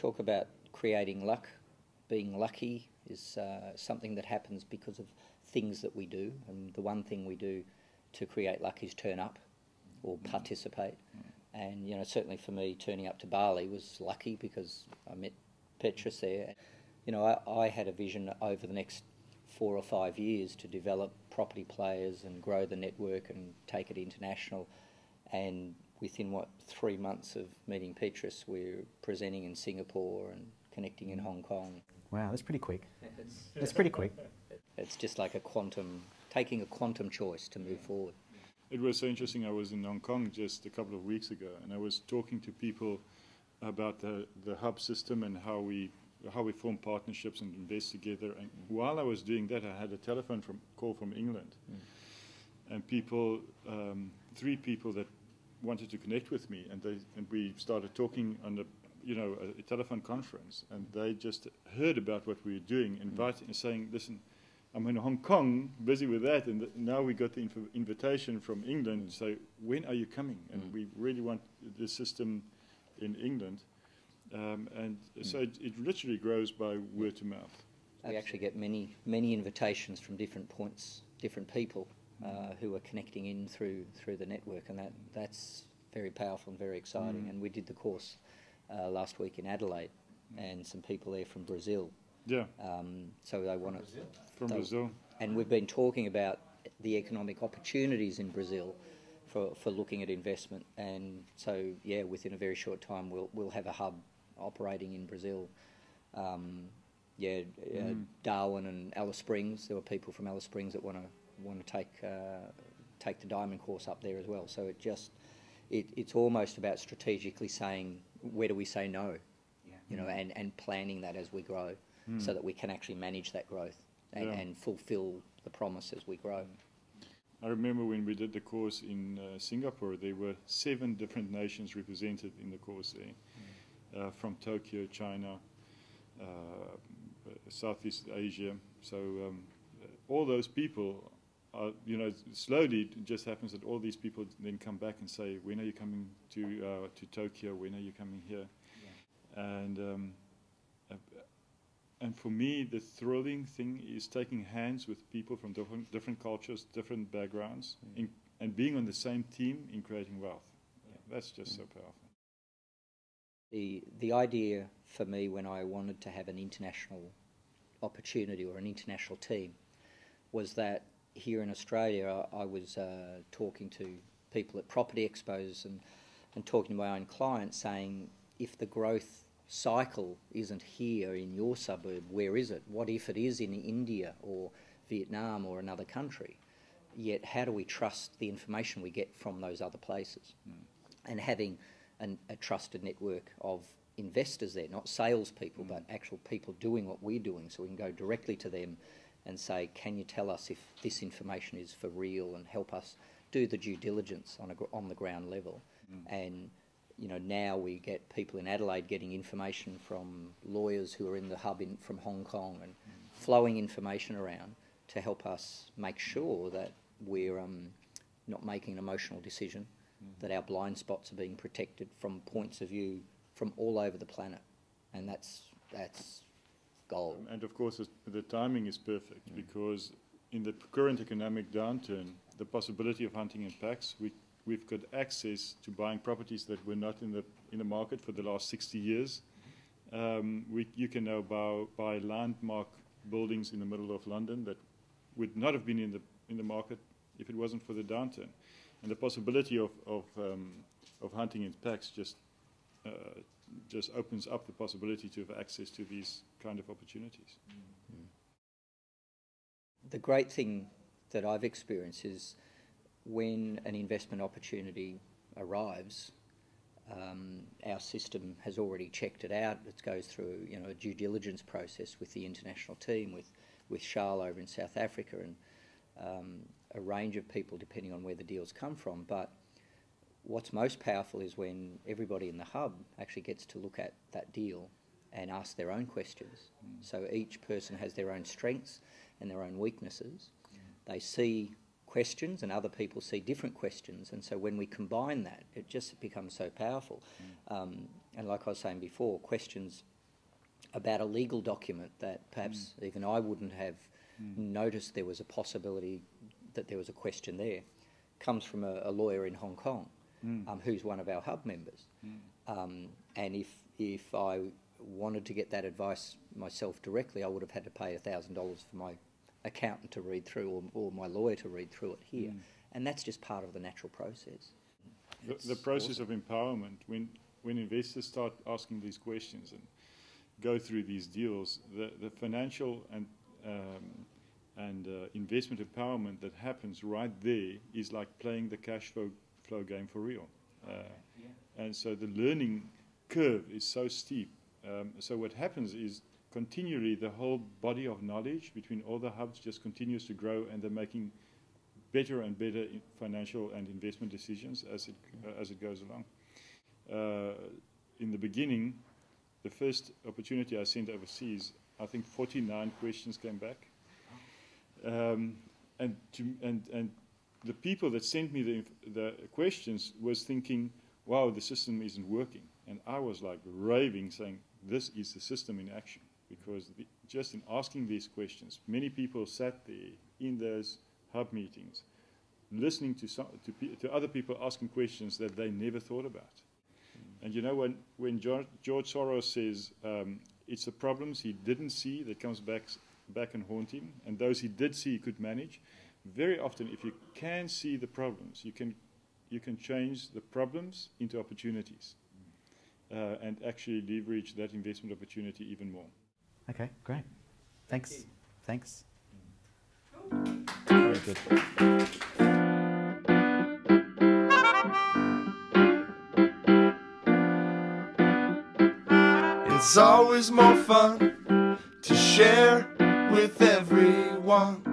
talk about creating luck. Being lucky is something that happens because of things that we do, and the one thing we do to create luck is turn up or participate. And certainly for me, turning up to Bali was lucky because I met Petrus there. I had a vision over the next 4 or 5 years to develop property players and grow the network and take it international. And within 3 months of meeting Petrus, we're presenting in Singapore and connecting in Hong Kong. Wow, that's pretty quick. That's pretty quick. It's just like taking a quantum choice to move forward. It was so interesting. I was in Hong Kong just a couple of weeks ago, and I was talking to people about the hub system and how we form partnerships and invest together. And while I was doing that, I had a telephone call from England, and people, 3 people that wanted to connect with me, and we started talking on a telephone conference, and they just heard about what we were doing, inviting and saying, "Listen, I'm in Hong Kong, busy with that, and now we got the invitation from England to say, when are you coming? And we really want this system in England." So it literally grows by word of mouth. We actually get many invitations from different points, different people who are connecting in through the network, and that's very powerful and very exciting. And we did the course last week in Adelaide, and some people there from Brazil. Yeah. So they want to... From Brazil. And we've been talking about the economic opportunities in Brazil for looking at investment. And so, within a very short time, we'll have a hub operating in Brazil. Darwin and Alice Springs. There were people from Alice Springs that want to take the diamond course up there as well. So it's almost about strategically saying, where do we say no? And planning that as we grow, so that we can actually manage that growth and fulfill the promise as we grow. I remember when we did the course in Singapore, there were 7 different nations represented in the course there, from Tokyo, China, Southeast Asia. So all those people are, slowly it just happens that all these people then come back and say, when are you coming to Tokyo? When are you coming here? And for me, the thrilling thing is taking hands with people from different cultures, different backgrounds, and being on the same team in creating wealth. That's just so powerful. The idea for me when I wanted to have an international opportunity or an international team was that here in Australia I was talking to people at property expos and talking to my own clients saying, if the growth cycle isn't here in your suburb, where is it? What if it is in India or Vietnam or another country? Yet how do we trust the information we get from those other places? And having a trusted network of investors there, not salespeople, but actual people doing what we're doing, so we can go directly to them and say, can you tell us if this information is for real, and help us do the due diligence on the ground level. And now we get people in Adelaide getting information from lawyers who are in the hub from Hong Kong, and flowing information around to help us make sure that we're not making an emotional decision, that our blind spots are being protected from points of view from all over the planet. And that's gold. And of course, the timing is perfect, because in the current economic downturn, the possibility of hunting in packs, we've got access to buying properties that were not in the market for the last 60 years. You can now buy landmark buildings in the middle of London that would not have been in the market if it wasn't for the downturn. And the possibility of hunting in packs just opens up the possibility to have access to these kind of opportunities. The great thing that I've experienced is when an investment opportunity arrives, our system has already checked it out. It goes through a due diligence process with the international team, with Charles over in South Africa, and a range of people depending on where the deals come from. But what's most powerful is when everybody in the hub actually gets to look at that deal and ask their own questions. So each person has their own strengths and their own weaknesses. They see questions and other people see different questions, and so when we combine that, it just becomes so powerful. And like I was saying before, questions about a legal document that perhaps even I wouldn't have noticed there was a possibility that there was a question there, comes from a lawyer in Hong Kong who's one of our hub members. And if I wanted to get that advice myself directly, I would have had to pay $1,000 for my accountant to read through or my lawyer to read through it here. And that's just part of the natural process. The process of empowerment, when investors start asking these questions and go through these deals, the financial and investment empowerment that happens right there is like playing the cash flow game for real. And so the learning curve is so steep. So what happens is continually the whole body of knowledge between all the hubs just continues to grow, and they're making better and better financial and investment decisions as it goes along. In the beginning, the first opportunity I sent overseas, I think 49 questions came back. And the people that sent me the questions was thinking, wow, the system isn't working. And I was like raving, saying, this is the system in action. Because just in asking these questions, many people sat there in those hub meetings, listening to other people asking questions that they never thought about. And you know, when George Soros says it's the problems he didn't see that comes back and haunt him, and those he did see he could manage, very often if you can see the problems, you can change the problems into opportunities and actually leverage that investment opportunity even more. Okay, great. Thanks. Thanks. Very good. It's always more fun to share with everyone.